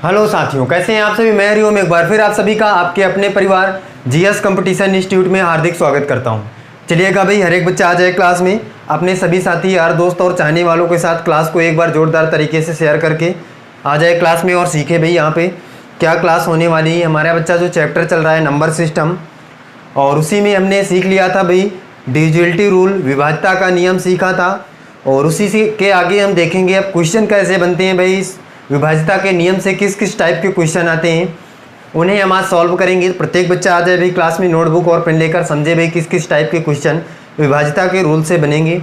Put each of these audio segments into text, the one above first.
Hello साथियों, कैसे हैं आप सभी। मैं हरिओम एक बार फिर आप सभी का आपके अपने परिवार जीएस कंपटीशन इंस्टीट्यूट में हार्दिक स्वागत करता हूं। चलिएगा भाई, हर एक बच्चा आ जाए क्लास में, अपने सभी साथी यार दोस्त और चाहने वालों के साथ क्लास को एक बार जोरदार तरीके से शेयर करके आ जाए क्लास में और सीखे भाई यहाँ पे क्या क्लास होने वाली है। हमारा बच्चा जो चैप्टर चल रहा है नंबर सिस्टम, और उसी में हमने सीख लिया था भाई डिविजिबिलिटी रूल, विभाज्यता का नियम सीखा था। और उसी से के आगे हम देखेंगे अब क्वेश्चन कैसे बनते हैं भाई, इस विभाज्यता के नियम से किस किस टाइप के क्वेश्चन आते हैं उन्हें हम आज सॉल्व करेंगे। प्रत्येक बच्चा आ जाए भाई क्लास में नोटबुक और पेन लेकर, समझे भाई किस किस टाइप के क्वेश्चन विभाज्यता के रूल से बनेंगे,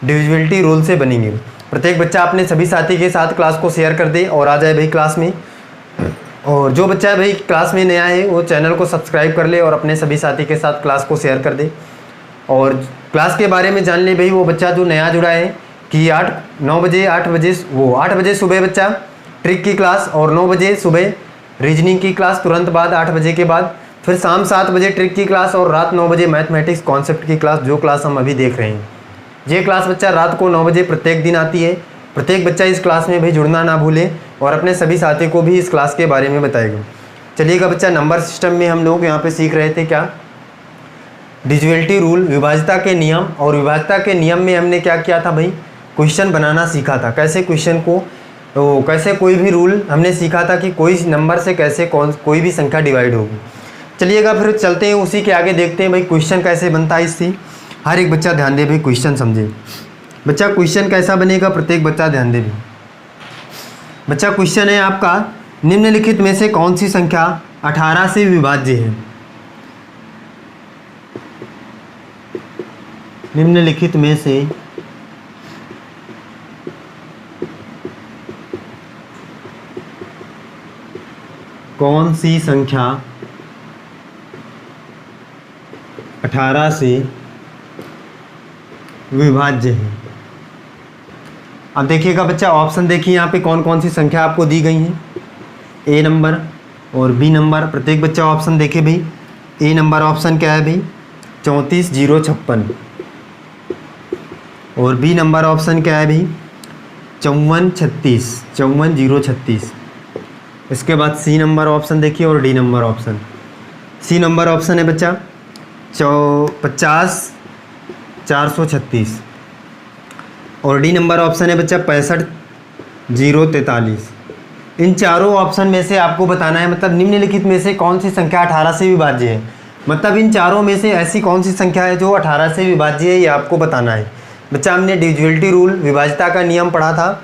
डिविजिबिलिटी रूल से बनेंगे। प्रत्येक बच्चा अपने सभी साथी के साथ क्लास को शेयर कर दे और आ जाए भाई क्लास में। और जो बच्चा भाई क्लास में नया है वो चैनल को सब्सक्राइब कर ले और अपने सभी साथी के साथ क्लास को शेयर कर दे। और क्लास के बारे में जान ले भाई वो बच्चा जो नया जुड़ा है कि 8 बजे सुबह बच्चा ट्रिक की क्लास, और 9 बजे सुबह रीजनिंग की क्लास, तुरंत बाद 8 बजे के बाद फिर शाम 7 बजे ट्रिक की क्लास, और रात 9 बजे मैथमेटिक्स कॉन्सेप्ट की क्लास, जो क्लास हम अभी देख रहे हैं। ये क्लास बच्चा रात को 9 बजे प्रत्येक दिन आती है। प्रत्येक बच्चा इस क्लास में भाई जुड़ना ना भूले और अपने सभी साथी को भी इस क्लास के बारे में बताएगा। चलिएगा बच्चा, नंबर सिस्टम में हम लोग यहाँ पे सीख रहे थे क्या, डिविजिबिलिटी रूल, विभाज्यता के नियम। और विभाज्यता के नियम में हमने क्या किया था भाई, क्वेश्चन बनाना सीखा था। कैसे क्वेश्चन को, तो कैसे कोई भी रूल हमने सीखा था कि कोई नंबर से कैसे कोई भी संख्या डिवाइड होगी। चलिएगा फिर चलते हैं उसी के आगे, देखते हैं भाई क्वेश्चन कैसे बनता है इससे। हर एक बच्चा ध्यान दे भाई, क्वेश्चन समझे बच्चा। क्वेश्चन कैसा बनेगा प्रत्येक बच्चा ध्यान दे भाई। बच्चा क्वेश्चन है आपका, निम्नलिखित में से कौन सी संख्या 18 से विभाज्य है। निम्नलिखित में से कौन सी संख्या 18 से विभाज्य है। अब देखिएगा बच्चा, ऑप्शन देखिए यहाँ पे कौन कौन सी संख्या आपको दी गई हैं। ए नंबर और बी नंबर, प्रत्येक बच्चा ऑप्शन देखे भाई। ए नंबर ऑप्शन क्या है भाई, 34,056। और बी नंबर ऑप्शन क्या है भाई, 54,036। इसके बाद सी नंबर ऑप्शन देखिए और D number option. C number option है बच्चा 50,436 और डी नंबर ऑप्शन है बच्चा 65,043। इन चारों ऑप्शन में से आपको बताना है, मतलब निम्नलिखित में से कौन सी संख्या 18 से विभाज्य है। मतलब इन चारों में से ऐसी कौन सी संख्या है जो 18 से विभाज्य है, ये आपको बताना है। बच्चा हमने डिविजिबिलिटी रूल, विभाज्यता का नियम पढ़ा था,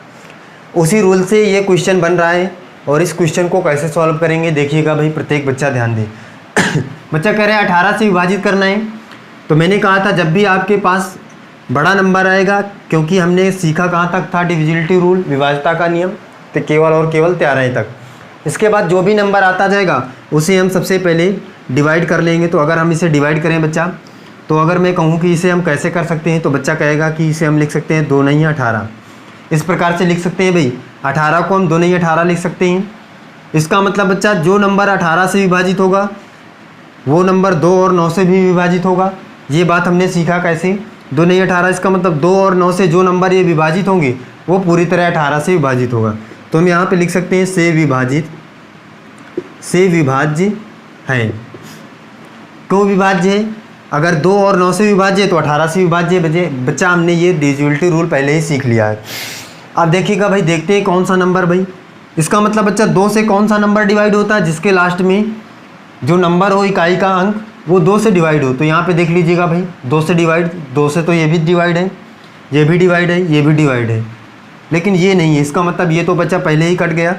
उसी रूल से ये क्वेश्चन बन रहा है। और इस क्वेश्चन को कैसे सॉल्व करेंगे देखिएगा भाई, प्रत्येक बच्चा ध्यान दे। बच्चा कह रहे हैं 18 से विभाजित करना है, तो मैंने कहा था जब भी आपके पास बड़ा नंबर आएगा, क्योंकि हमने सीखा कहाँ तक था डिविजिबिलिटी रूल, विभाज्यता का नियम, तो केवल और केवल 13 तक। इसके बाद जो भी नंबर आता जाएगा उसे हम सबसे पहले डिवाइड कर लेंगे। तो अगर हम इसे डिवाइड करें बच्चा, तो अगर मैं कहूँ कि इसे हम कैसे कर सकते हैं, तो बच्चा कहेगा कि इसे हम लिख सकते हैं 2 नहीं 18। इस प्रकार से लिख सकते हैं भाई, 18 को हम 2 नहीं 18 लिख सकते हैं। इसका मतलब बच्चा जो नंबर 18 से विभाजित होगा वो नंबर 2 और 9 से भी विभाजित होगा। ये बात हमने सीखा कैसे, 2 नहीं 18, इसका मतलब 2 और 9 से जो नंबर ये विभाजित होंगे वो पूरी तरह 18 से विभाजित होगा। तो हम यहाँ पे लिख सकते हैं से विभाज्य है। क्यों विभाज्य है, अगर 2 और 9 से विभाज्य है तो 18 से विभाज्य है। बच्चा हमने ये डिविजिबिलिटी रूल पहले ही सीख लिया है। अब देखिएगा भाई, देखते हैं कौन सा नंबर भाई, इसका मतलब बच्चा 2 से कौन सा नंबर डिवाइड होता है, जिसके लास्ट में जो नंबर हो इकाई का अंक वो 2 से डिवाइड हो। तो यहाँ पे देख लीजिएगा भाई, 2 से डिवाइड, 2 से तो ये भी डिवाइड है, ये भी डिवाइड है, ये भी डिवाइड है, लेकिन ये नहीं है। इसका मतलब ये तो बच्चा पहले ही कट गया।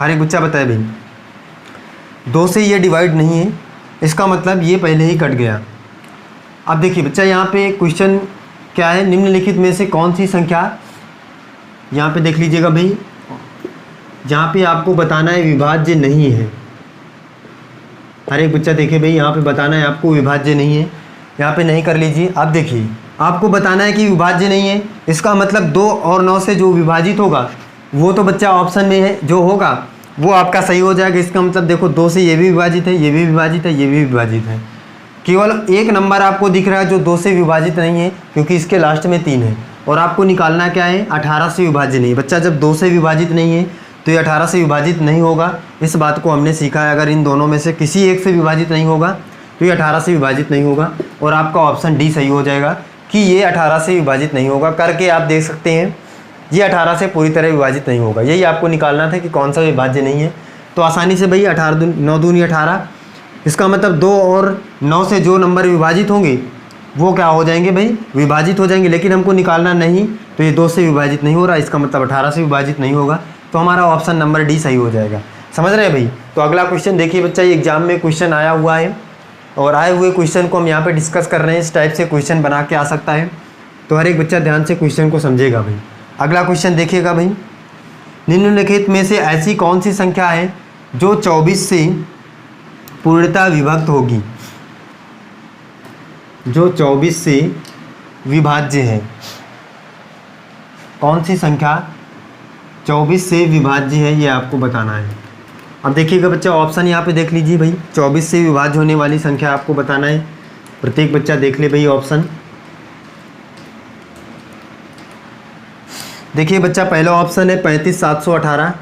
हर एक बच्चा बताए भाई, 2 से ये डिवाइड नहीं है, इसका मतलब ये पहले ही कट गया। अब देखिए बच्चा, यहाँ पे क्वेश्चन क्या है, निम्नलिखित में से कौन सी संख्या, यहाँ पे देख लीजिएगा भाई, जहाँ पे आपको बताना है विभाज्य नहीं है। हर एक बच्चा देखे भाई, यहाँ पे बताना है आपको विभाज्य नहीं है, यहाँ पे नहीं कर लीजिए। अब देखिए, आपको बताना है कि विभाज्य नहीं है, इसका मतलब 2 और 9 से जो विभाजित होगा वो तो बच्चा ऑप्शन में है, जो होगा वो आपका सही हो जाएगा। इसका मतलब देखो, 2 से ये भी विभाजित है, ये भी विभाजित है, ये भी विभाजित है। केवल एक नंबर आपको दिख रहा है जो 2 से विभाजित नहीं है, क्योंकि इसके लास्ट में 3 है। और आपको निकालना क्या है, 18 से विभाज्य नहीं। बच्चा जब 2 से विभाजित नहीं है तो ये 18 से विभाजित नहीं होगा। इस बात को हमने सीखा है, अगर इन दोनों में से किसी एक से विभाजित नहीं होगा तो ये 18 से विभाजित नहीं होगा, और आपका ऑप्शन डी सही हो जाएगा कि ये 18 से विभाजित नहीं होगा। करके आप देख सकते हैं ये 18 से पूरी तरह विभाजित नहीं होगा। यही आपको निकालना था कि कौन सा विभाज्य नहीं है। तो आसानी से भाई 9 दूनी 18, इसका मतलब 2 और 9 से जो नंबर विभाजित होंगे वो क्या हो जाएंगे भाई, विभाजित हो जाएंगे। लेकिन हमको निकालना नहीं, तो ये 2 से विभाजित नहीं हो रहा, इसका मतलब 18 से विभाजित नहीं होगा। तो हमारा ऑप्शन नंबर डी सही हो जाएगा। समझ रहे हैं भाई। तो अगला क्वेश्चन देखिए बच्चा, ये एग्जाम में क्वेश्चन आया हुआ है और आए हुए क्वेश्चन को हम यहाँ पे डिस्कस कर रहे हैं। इस टाइप से क्वेश्चन बना के आ सकता है, तो हर एक बच्चा ध्यान से क्वेश्चन को समझेगा भाई। अगला क्वेश्चन देखिएगा भाई, निम्नलिखित में से ऐसी कौन सी संख्या है जो 24 से पूर्णतः विभक्त होगी, जो 24 से विभाज्य है। कौन सी संख्या 24 से विभाज्य है, ये आपको बताना है। अब देखिएगा बच्चा, ऑप्शन यहाँ पे देख लीजिए भाई, 24 से विभाज्य होने वाली संख्या आपको बताना है। प्रत्येक बच्चा देख ले भाई ऑप्शन। देखिए बच्चा, पहला ऑप्शन है 35,718,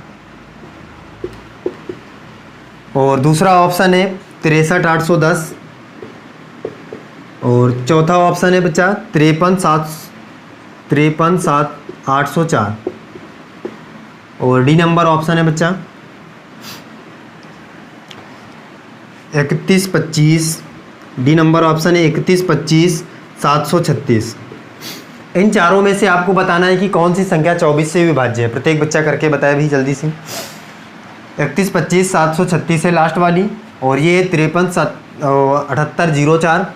और दूसरा ऑप्शन है 63,810, और चौथा ऑप्शन है बच्चा 53,804, और डी नंबर ऑप्शन है बच्चा 31,25। डी नंबर ऑप्शन है 31,25,736। इन चारों में से आपको बताना है कि कौन सी संख्या 24 से विभाज्य है। प्रत्येक बच्चा करके बताए भी जल्दी से। 31,25,736 है लास्ट वाली, और ये 53,78,04,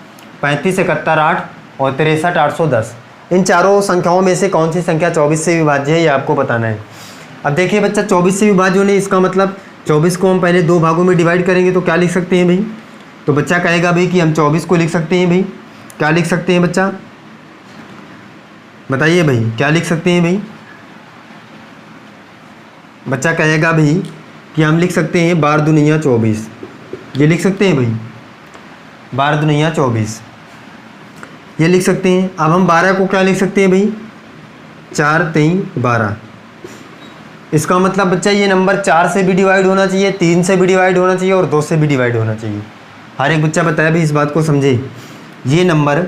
35,71,8 और 63,810। इन चारों संख्याओं में से कौन सी संख्या 24 से विभाज्य है, ये आपको बताना है। अब देखिए बच्चा, 24 से विभाज्य होने, इसका मतलब 24 को हम पहले 2 भागों में डिवाइड करेंगे तो क्या लिख सकते हैं भाई। तो बच्चा कहेगा भाई कि हम 24 को लिख सकते हैं भाई। क्या लिख सकते हैं बच्चा, बताइए भाई, क्या लिख सकते हैं भाई। बच्चा कहेगा भाई कि हम लिख सकते हैं 12 दुनिया 24, ये लिख सकते हैं भाई, 12 दुनिया 24 ये लिख सकते हैं। अब हम 12 को क्या लिख सकते हैं भाई, 4 3 12। इसका मतलब बच्चा ये नंबर 4 से भी डिवाइड होना चाहिए, 3 से भी डिवाइड होना चाहिए और 2 से भी डिवाइड होना चाहिए। हर एक बच्चा बताया भी, इस बात को समझे। ये नंबर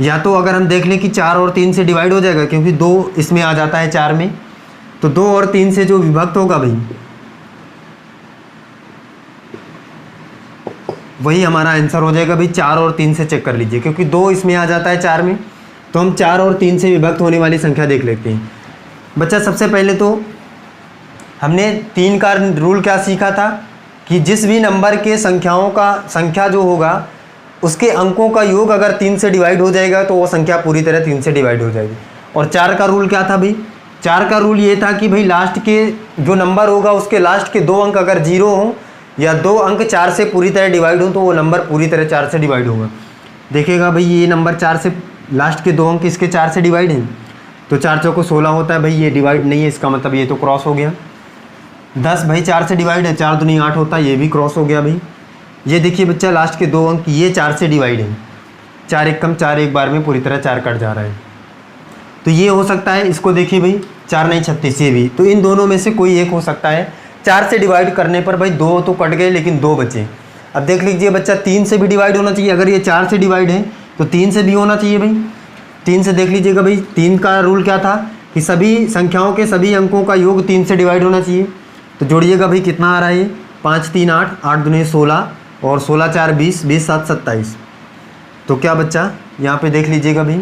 या तो अगर हम देख लें कि 4 और 3 से डिवाइड हो जाएगा, क्योंकि 2 इसमें आ जाता है 4 में, तो 2 और 3 से जो विभक्त होगा भाई वही हमारा आंसर हो जाएगा भाई। 4 और 3 से चेक कर लीजिए, क्योंकि 2 इसमें आ जाता है 4 में, तो हम 4 और 3 से विभक्त होने वाली संख्या देख लेते हैं। बच्चा सबसे पहले तो हमने 3 का रूल क्या सीखा था कि जिस भी नंबर के संख्या जो होगा उसके अंकों का योग अगर 3 से डिवाइड हो जाएगा तो वो संख्या पूरी तरह 3 से डिवाइड हो जाएगी। और 4 का रूल क्या था भाई, 4 का रूल ये था कि भाई लास्ट के जो नंबर होगा उसके लास्ट के 2 अंक अगर 0 हों या 2 अंक 4 से पूरी तरह डिवाइड हों तो वो नंबर पूरी तरह 4 से डिवाइड होगा। देखिएगा भाई, ये नंबर 4 से लास्ट के 2 अंक इसके 4 से डिवाइड हैं, तो 4 चौको 16 होता है भाई, ये डिवाइड नहीं है, इसका मतलब ये तो क्रॉस हो गया। 10 भाई 4 से डिवाइड है, 4 दूनी 8 होता है, ये भी क्रॉस हो गया भाई। ये देखिए बच्चा, लास्ट के 2 अंक ये 4 से डिवाइड है, 4 एक कम 4 एक बार में पूरी तरह 4 कट जा रहा है, तो ये हो सकता है। इसको देखिए भाई, 4 नहीं 36, ये भी, तो इन दोनों में से कोई एक हो सकता है। 4 से डिवाइड करने पर भाई 2 तो कट गए लेकिन 2 बचे। अब देख लीजिए बच्चा, 3 से भी डिवाइड होना चाहिए, अगर ये 4 से डिवाइड है तो 3 से भी होना चाहिए भाई। 3 से देख लीजिएगा भाई, 3 का रूल क्या था कि सभी संख्याओं के सभी अंकों का योग 3 से डिवाइड होना चाहिए। तो जोड़िएगा भाई, कितना आ रहा है, 5 3 8, 8 दूनी 16 और 16 4 20, 20 7 27। तो क्या बच्चा, यहाँ पे देख लीजिएगा भाई,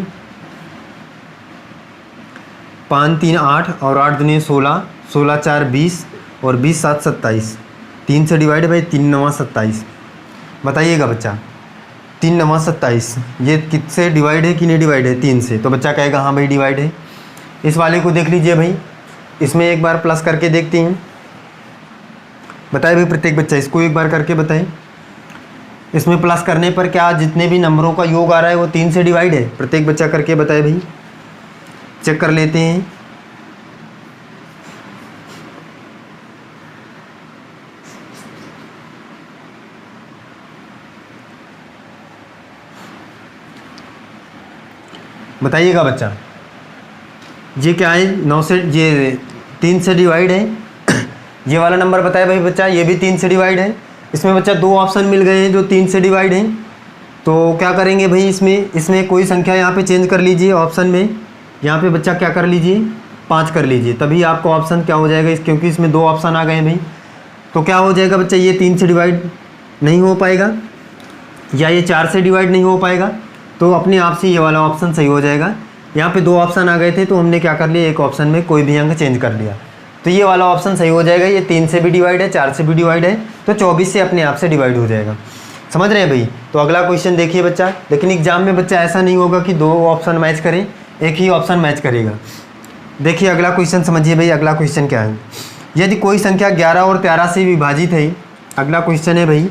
5 3 8 और 8 दूनी 16, 16 4 20 और 20 7 27। 3 से डिवाइड भाई, 3 9 27। बताइएगा बच्चा, 3 9 27 ये किससे डिवाइड है कि नहीं डिवाइड है, 3 से। तो बच्चा कहेगा हाँ भाई डिवाइड है। इस वाले को देख लीजिए भाई, इसमें एक बार प्लस करके देखते हैं। बताए भाई प्रत्येक बच्चा, इसको एक बार करके बताएं। इसमें प्लस करने पर क्या जितने भी नंबरों का योग आ रहा है वो 3 से डिवाइड है। प्रत्येक बच्चा करके बताए भाई, चेक कर लेते हैं। बताइएगा बच्चा, ये क्या है, 9 से, ये 3 से डिवाइड है ये वाला नंबर बताया भाई बच्चा, ये भी 3 से डिवाइड है। इसमें बच्चा 2 ऑप्शन मिल गए हैं जो 3 से डिवाइड हैं। तो क्या करेंगे भाई, इसमें कोई संख्या यहाँ पे चेंज कर लीजिए ऑप्शन में। यहाँ पे बच्चा क्या कर लीजिए, 5 कर लीजिए, तभी आपको ऑप्शन क्या हो जाएगा क्योंकि इसमें 2 ऑप्शन आ गए हैं भाई। तो क्या हो जाएगा बच्चा, ये 3 से डिवाइड नहीं हो पाएगा या ये 4 से डिवाइड नहीं हो पाएगा। तो अपने आप से ये वाला ऑप्शन सही हो जाएगा। यहाँ पे 2 ऑप्शन आ गए थे तो हमने क्या कर लिया, एक ऑप्शन में कोई भी अंक चेंज कर लिया, तो ये वाला ऑप्शन सही हो जाएगा। ये 3 से भी डिवाइड है, 4 से भी डिवाइड है, तो 24 से अपने आप से डिवाइड हो जाएगा। समझ रहे हैं भाई। तो अगला क्वेश्चन देखिए बच्चा, लेकिन एग्जाम में बच्चा ऐसा नहीं होगा कि 2 ऑप्शन मैच करें, एक ही ऑप्शन मैच करेगा। देखिए अगला क्वेश्चन समझिए भाई। अगला क्वेश्चन क्या है, यदि कोई संख्या 11 और 13 से विभाजित है। अगला क्वेश्चन है भाई,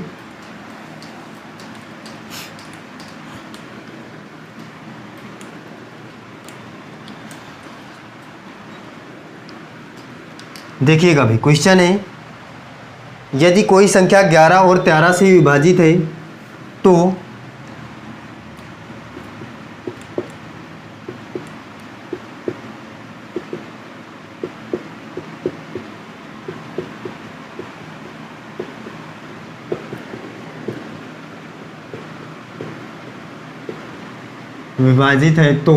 देखिएगा भाई, क्वेश्चन है यदि कोई संख्या 11 और 13 से विभाजित है तो विभाजित है तो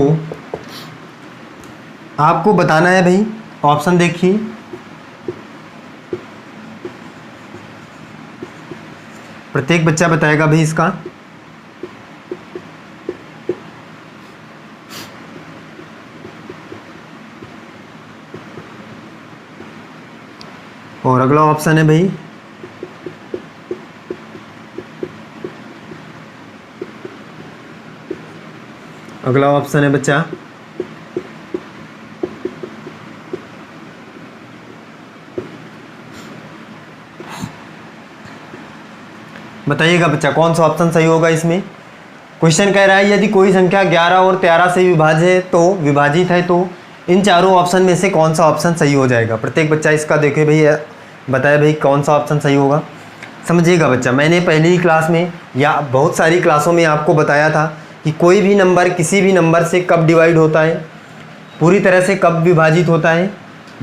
आपको बताना है भाई। ऑप्शन देखिए, प्रत्येक बच्चा बताएगा भाई इसका। और अगला ऑप्शन है भाई, अगला ऑप्शन है बच्चा बताइएगा बच्चा कौन सा ऑप्शन सही होगा इसमें। क्वेश्चन कह रहा है यदि कोई संख्या 11 और 13 से विभाजित है तो इन चारों ऑप्शन में से कौन सा ऑप्शन सही हो जाएगा। प्रत्येक बच्चा इसका देखे भाई, बताए भाई कौन सा ऑप्शन सही होगा। समझिएगा बच्चा, मैंने पहली ही क्लास में या बहुत सारी क्लासों में आपको बताया था कि कोई भी नंबर किसी भी नंबर से कब डिवाइड होता है, पूरी तरह से कब विभाजित होता है,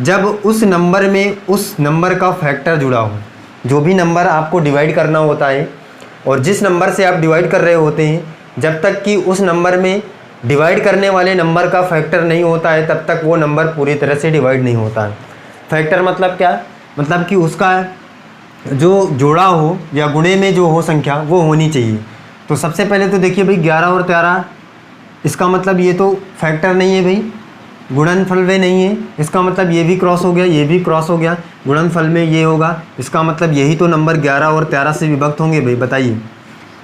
जब उस नंबर में उस नंबर का फैक्टर जुड़ा हो। जो भी नंबर आपको डिवाइड करना होता है और जिस नंबर से आप डिवाइड कर रहे होते हैं, जब तक कि उस नंबर में डिवाइड करने वाले नंबर का फैक्टर नहीं होता है तब तक वो नंबर पूरी तरह से डिवाइड नहीं होता है। फैक्टर मतलब क्या, मतलब कि उसका जो जोड़ा हो या गुणे में जो हो संख्या वो होनी चाहिए। तो सबसे पहले तो देखिए भाई 11 और 13, इसका मतलब ये तो फैक्टर नहीं है भाई, गुणनफल में नहीं है। इसका मतलब ये भी क्रॉस हो गया, ये भी क्रॉस हो गया, गुणनफल में ये होगा। इसका मतलब यही तो नंबर 11 और 13 से विभक्त होंगे भाई। बताइए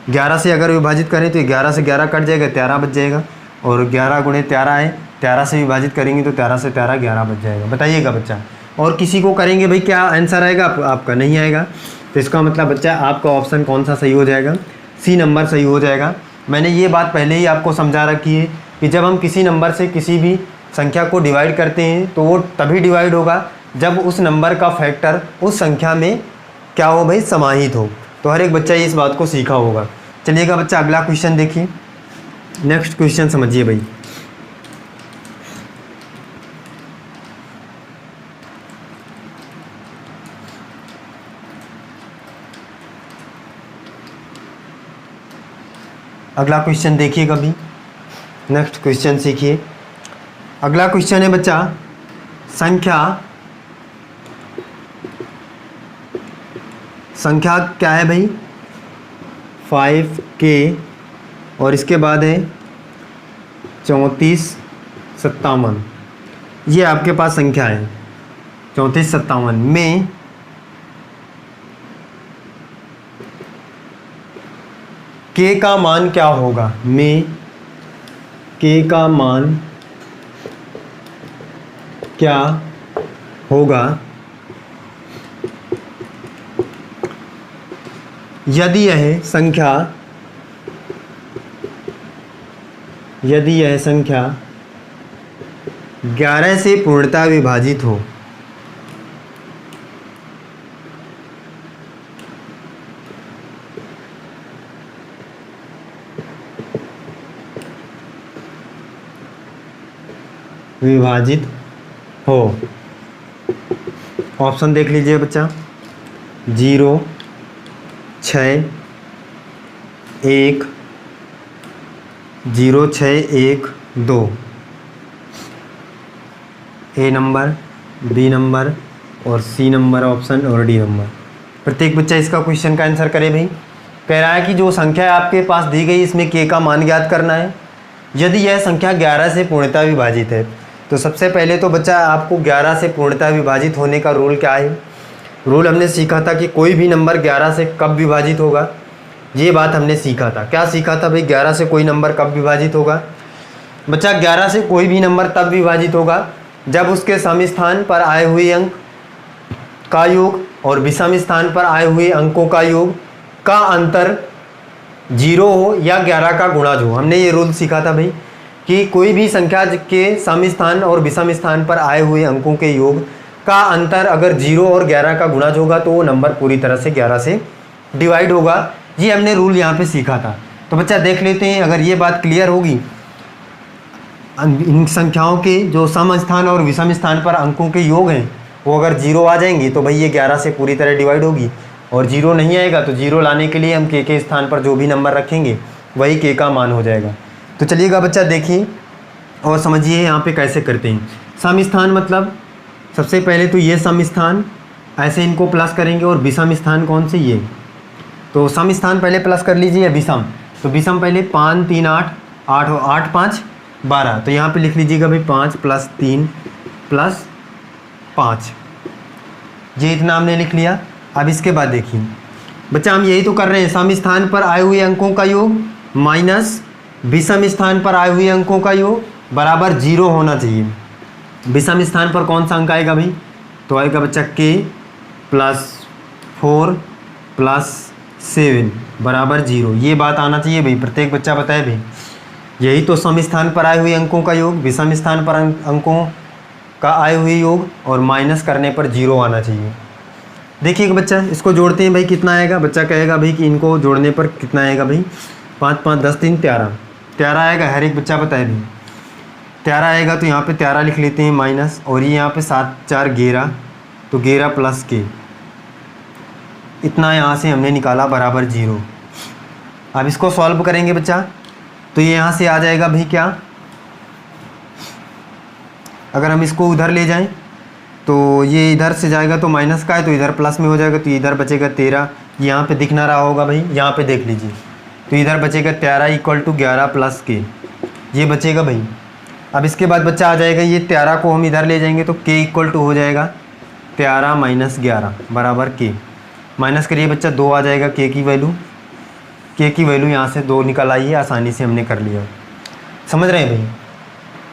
11 से अगर विभाजित करें तो 11 से 11 कट जाएगा, 13 बच जाएगा। और 11 गुणे 13 है, 13 से विभाजित करेंगे तो 13 से 13 11 बच जाएगा। बताइएगा बच्चा, और किसी को करेंगे भाई क्या आंसर आएगा, आपका नहीं आएगा। तो इसका मतलब बच्चा आपका ऑप्शन कौन सा सही हो जाएगा, सी नंबर सही हो जाएगा। मैंने ये बात पहले ही आपको समझा रखी है कि जब हम किसी नंबर से किसी भी संख्या को डिवाइड करते हैं तो वो तभी डिवाइड होगा जब उस नंबर का फैक्टर उस संख्या में क्या हो भाई, समाहित हो। तो हर एक बच्चा इस बात को सीखा होगा। चलिएगा बच्चा अगला क्वेश्चन देखिए, नेक्स्ट क्वेश्चन समझिए भाई। अगला क्वेश्चन देखिए कभी, नेक्स्ट क्वेश्चन सीखिए। अगला क्वेश्चन है बच्चा, संख्या क्या है भाई, 5K और इसके बाद है 3457। ये आपके पास संख्या है 3457 में K का मान क्या होगा, में K का मान क्या होगा यदि यह संख्या 11 से पूर्णतः विभाजित हो। ऑप्शन देख लीजिए बच्चा, 0 6 1 0 6 1 2, ए नंबर, बी नंबर और सी नंबर ऑप्शन और डी नंबर। प्रत्येक बच्चा इसका क्वेश्चन का आंसर करे भाई। कह रहा है कि जो संख्या आपके पास दी गई इसमें के का मान ज्ञात करना है। यदि यह संख्या 11 से पूर्णतः विभाजित है, तो सबसे पहले तो बच्चा आपको 11 से पूर्णतः विभाजित होने का रूल क्या है। रूल हमने सीखा था कि कोई भी नंबर 11 से कब विभाजित होगा, ये बात हमने सीखा था। क्या सीखा था भाई, 11 से कोई नंबर कब विभाजित होगा बच्चा। 11 से कोई भी नंबर तब विभाजित होगा जब उसके सम स्थान पर आए हुए अंक का योग और विषम स्थान पर आए हुए अंकों का योग का अंतर 0 हो या 11 का गुणज हो। हमने ये रूल सीखा था भाई कि कोई भी संख्या के सम स्थान और विषम स्थान पर आए हुए अंकों के योग का अंतर अगर 0 और 11 का गुणज होगा तो वो नंबर पूरी तरह से 11 से डिवाइड होगा। ये हमने रूल यहाँ पे सीखा था। तो बच्चा देख लेते हैं, अगर ये बात क्लियर होगी, इन संख्याओं के जो सम स्थान और विषम स्थान पर अंकों के योग हैं वो अगर 0 आ जाएंगे तो भाई ये 11 से पूरी तरह डिवाइड होगी, और 0 नहीं आएगा तो 0 लाने के लिए हम के स्थान पर जो भी नंबर रखेंगे वही के का मान हो जाएगा। तो चलिएगा बच्चा देखिए और समझिए यहाँ पे कैसे करते हैं। सम स्थान मतलब सबसे पहले तो ये सम स्थान, ऐसे इनको प्लस करेंगे, और विषम स्थान कौन से, ये। तो सम स्थान पहले प्लस कर लीजिए, विषम तो विषम पहले 5 3 8 8 8 5 12, तो यहाँ पे लिख लीजिएगा भाई 5 + 3 + 5, ये इतना हमने लिख लिया। अब इसके बाद देखिए बच्चा हम यही तो कर रहे हैं, सम स्थान पर आए हुए अंकों का योग माइनस विषम स्थान पर आए हुए अंकों का योग बराबर 0 होना चाहिए। विषम स्थान पर कौन सा अंक आएगा भाई, तो आएगा बच्चा k + 4 + 7 बराबर 0। ये बात आना चाहिए भाई, प्रत्येक बच्चा बताए भाई। यही तो सम स्थान पर आए हुए अंकों का योग, विषम स्थान पर अंकों का आए हुए योग, और माइनस करने पर 0 आना चाहिए। देखिए बच्चा इसको जोड़ते हैं भाई, कितना आएगा। बच्चा कहेगा भाई कि इनको जोड़ने पर कितना आएगा भाई, 5 5 10 3 13 13 आएगा। हर एक बच्चा बताए भाई 13 आएगा, तो यहाँ पे 13 लिख लेते हैं माइनस, और ये यहाँ पे 7 4 11, तो 11 + k, इतना यहाँ से हमने निकाला बराबर 0। अब इसको सॉल्व करेंगे बच्चा, तो ये यहाँ से आ जाएगा भाई क्या, अगर हम इसको उधर ले जाएं तो ये इधर से जाएगा तो माइनस का है, तो इधर प्लस में हो जाएगा, तो इधर बचेगा 13, यहाँ पे दिख ना रहा होगा भाई, यहाँ पे देख लीजिए, तो इधर बचेगा 13 = 11 + k, ये बचेगा भाई। अब इसके बाद बच्चा आ जाएगा, ये 13 को हम इधर ले जाएंगे तो k = हो जाएगा 13 - 11 बराबर k, माइनस करिए बच्चा 2 आ जाएगा k की वैल्यू यहाँ से 2 निकल आई है, आसानी से हमने कर लिया। समझ रहे हैं भाई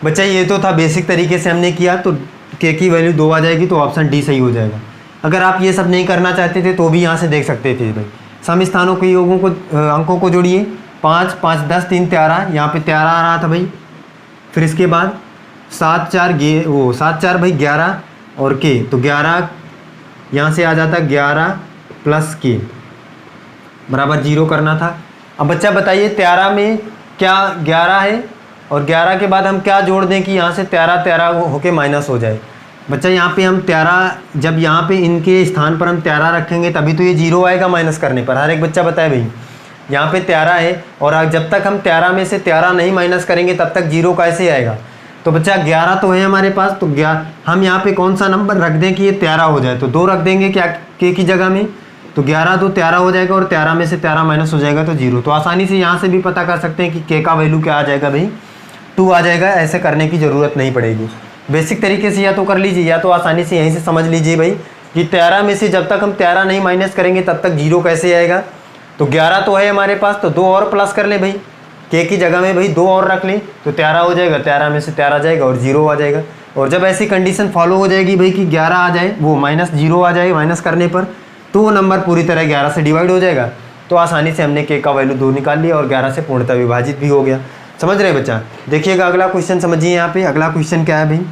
बच्चा, ये तो था बेसिक तरीके से हमने किया, तो k की वैल्यू 2 आ जाएगी, तो ऑप्शन डी सही हो जाएगा। अगर आप ये सब नहीं करना चाहते थे तो भी यहाँ से देख सकते थे भाई। सम स्थानों के योगों को अंकों को जोड़िए, 5 5 10 3 13, यहाँ पे 13 आ रहा था भाई। फिर इसके बाद 7 4 भाई 11 और k, तो 11 यहाँ से आ जाता 11 + k बराबर 0 करना था। अब बच्चा बताइए 13 में क्या 11 है, और 11 के बाद हम क्या जोड़ दें कि यहाँ से 13 13 होके माइनस हो जाए। बच्चा यहाँ पे हम 13, जब यहाँ पे इनके स्थान पर हम 13 रखेंगे तभी तो ये 0 आएगा माइनस करने पर। हर एक बच्चा बताए भाई, यहाँ पे 13 है, और जब तक हम 13 में से 13 नहीं माइनस करेंगे तब तक 0 कैसे आएगा। तो बच्चा 11 तो है हमारे पास, तो हम यहाँ पे कौन सा नंबर रख दें कि ये 13 हो जाए, तो 2 रख देंगे क्या के की जगह में, तो 11 तो 13 हो जाएगा, और 13 में से 13 माइनस हो जाएगा तो 0। तो आसानी से यहाँ से भी पता कर सकते हैं कि के का वैल्यू क्या आ जाएगा भाई, 2 आ जाएगा। ऐसे करने की ज़रूरत नहीं पड़ेगी, बेसिक तरीके से या तो कर लीजिए या तो आसानी से यहीं से समझ लीजिए भाई कि 13 में से जब तक हम 13 नहीं माइनस करेंगे तब तक 0 कैसे आएगा। तो 11 तो है हमारे पास, तो 2 और प्लस कर ले भाई, के की जगह में भाई 2 और रख लें तो 13 हो जाएगा, 13 में से 13 जाएगा और 0 आ जाएगा। और जब ऐसी कंडीशन फॉलो हो जाएगी भाई कि 11 आ जाए, वो -0 आ जाए माइनस करने पर, तो वो नंबर पूरी तरह 11 से डिवाइड हो जाएगा। तो आसानी से हमने के का वैल्यू 2 निकाल लिया और 11 से पूर्णतः विभाजित भी हो गया। समझ रहे बच्चा। देखिएगा अगला क्वेश्चन समझिए, यहाँ पे अगला क्वेश्चन क्या है भाई,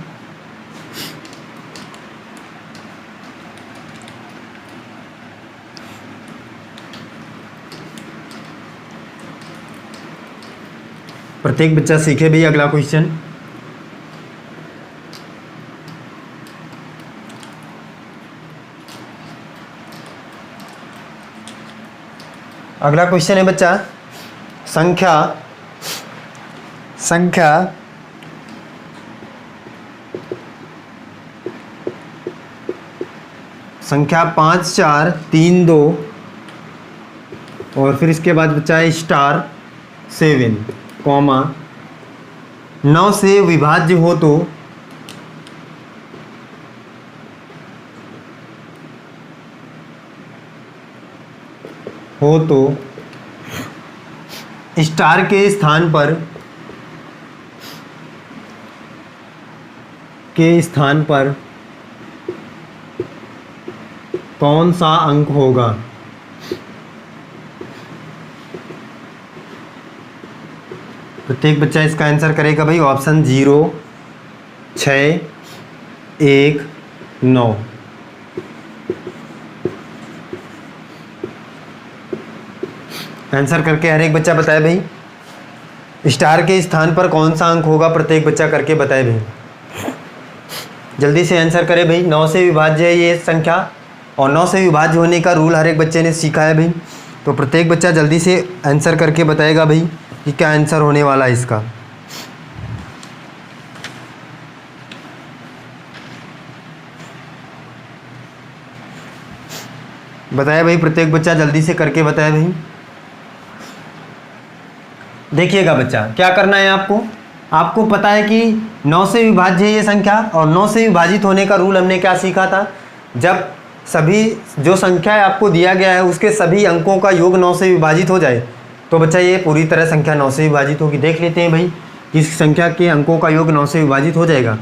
प्रत्येक बच्चा सीखे भी अगला क्वेश्चन। अगला क्वेश्चन है बच्चा, संख्या संख्या 5 4 3 2 और फिर इसके बाद बच्चा है स्टार 7 कॉमा 9 से विभाज्य हो तो स्टार के स्थान पर कौन सा अंक होगा। प्रत्येक बच्चा इसका आंसर करेगा भाई ऑप्शन 0 6 1 9। आंसर करके हर एक बच्चा बताए भाई स्टार के स्थान पर कौन सा अंक होगा, प्रत्येक बच्चा करके बताए भाई, जल्दी से आंसर करे भाई। 9 से विभाज्य है ये संख्या और 9 से विभाज्य होने का रूल हर एक बच्चे ने सीखा है भाई, तो प्रत्येक बच्चा जल्दी से आंसर करके बताएगा भाई कि क्या आंसर होने वाला है इसका। बताया भाई, प्रत्येक बच्चा जल्दी से करके बताया भाई। देखिएगा बच्चा क्या करना है आपको पता है कि 9 से विभाज्य है ये संख्या और 9 से विभाजित होने का रूल हमने क्या सीखा था, जब सभी जो संख्या आपको दिया गया है उसके सभी अंकों का योग 9 से विभाजित हो जाए तो बच्चा ये पूरी तरह संख्या 9 से विभाजित होगी। देख लेते हैं भाई, इस संख्या के अंकों का योग 9 से विभाजित हो जाएगा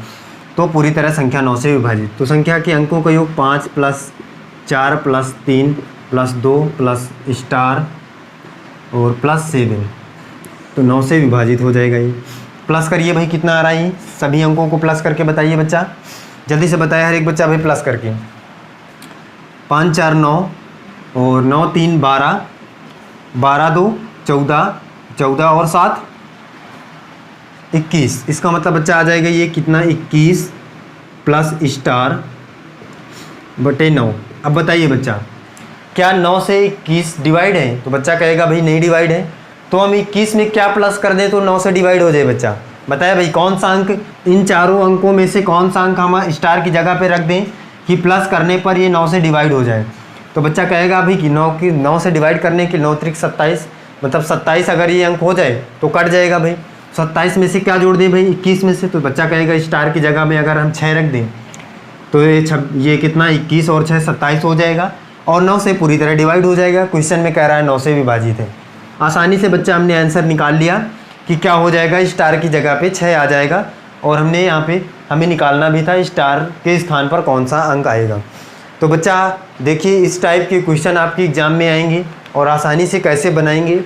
तो पूरी तरह संख्या 9 से विभाजित, तो संख्या के अंकों का योग 5 + 4 + 3 + 2 + स्टार और +7, तो 9 से विभाजित हो जाएगा ये। प्लस करिए भाई, कितना आ रहा है, सभी अंकों को प्लस करके बताइए बच्चा, जल्दी से बताया हर एक बच्चा भाई प्लस करके। 5 4 9 और 9 3 12, 12 2 14, 14 और 7 21। इसका मतलब बच्चा आ जाएगा ये कितना 21 प्लस स्टार बटे 9। अब बताइए बच्चा क्या 9 से 21 डिवाइड है, तो बच्चा कहेगा भाई नहीं डिवाइड है, तो हम 21 में क्या प्लस कर दें तो 9 से डिवाइड हो जाए। बच्चा बताया भाई कौन सा अंक, इन चारों अंकों में से कौन सा अंक हम स्टार की जगह पे रख दें कि प्लस करने पर ये 9 से डिवाइड हो जाए। तो बच्चा कहेगा भाई कि 9 से डिवाइड करने के 9 त्रिक 27, मतलब 27 अगर ये अंक हो जाए तो कट जाएगा भाई। 27 में से क्या जोड़ दें भाई 21 में से, तो बच्चा कहेगा स्टार की जगह में अगर हम 6 रख दें तो ये कितना 21 और 6 27 हो जाएगा और 9 से पूरी तरह डिवाइड हो जाएगा। क्वेश्चन में कह रहा है 9 से विभाजित है। आसानी से बच्चा हमने आंसर निकाल लिया कि क्या हो जाएगा, स्टार की जगह पे 6 आ जाएगा और हमने यहाँ पे हमें निकालना भी था स्टार के स्थान पर कौन सा अंक आएगा। तो बच्चा देखिए इस टाइप के क्वेश्चन आपके एग्ज़ाम में आएंगे और आसानी से कैसे बनाएंगे।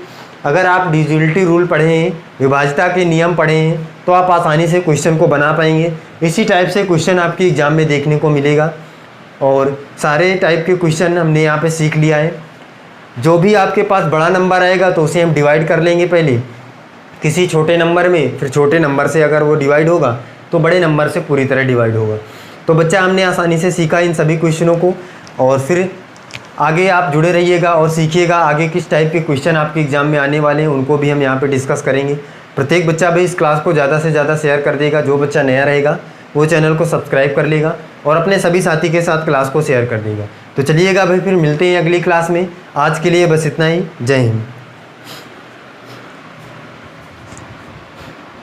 अगर आप डिविजिबिलिटी रूल पढ़े हैं, विभाज्यता के नियम पढ़े हैं तो आप आसानी से क्वेश्चन को बना पाएंगे। इसी टाइप से क्वेश्चन आपके एग्ज़ाम में देखने को मिलेगा और सारे टाइप के क्वेश्चन हमने यहाँ पे सीख लिया है। जो भी आपके पास बड़ा नंबर आएगा तो उसे हम डिवाइड कर लेंगे पहले किसी छोटे नंबर में, फिर छोटे नंबर से अगर वो डिवाइड होगा तो बड़े नंबर से पूरी तरह डिवाइड होगा। तो बच्चा हमने आसानी से सीखा इन सभी क्वेश्चनों को और फिर आगे आप जुड़े रहिएगा और सीखिएगा आगे किस टाइप के क्वेश्चन आपके एग्ज़ाम में आने वाले हैं, उनको भी हम यहाँ पे डिस्कस करेंगे। प्रत्येक बच्चा भी इस क्लास को ज़्यादा से ज़्यादा शेयर कर देगा, जो बच्चा नया रहेगा वो चैनल को सब्सक्राइब कर लेगा और अपने सभी साथी के साथ क्लास को शेयर कर देगा। तो चलिएगा भाई फिर मिलते हैं अगली क्लास में। आज के लिए बस इतना ही। जय हिंद।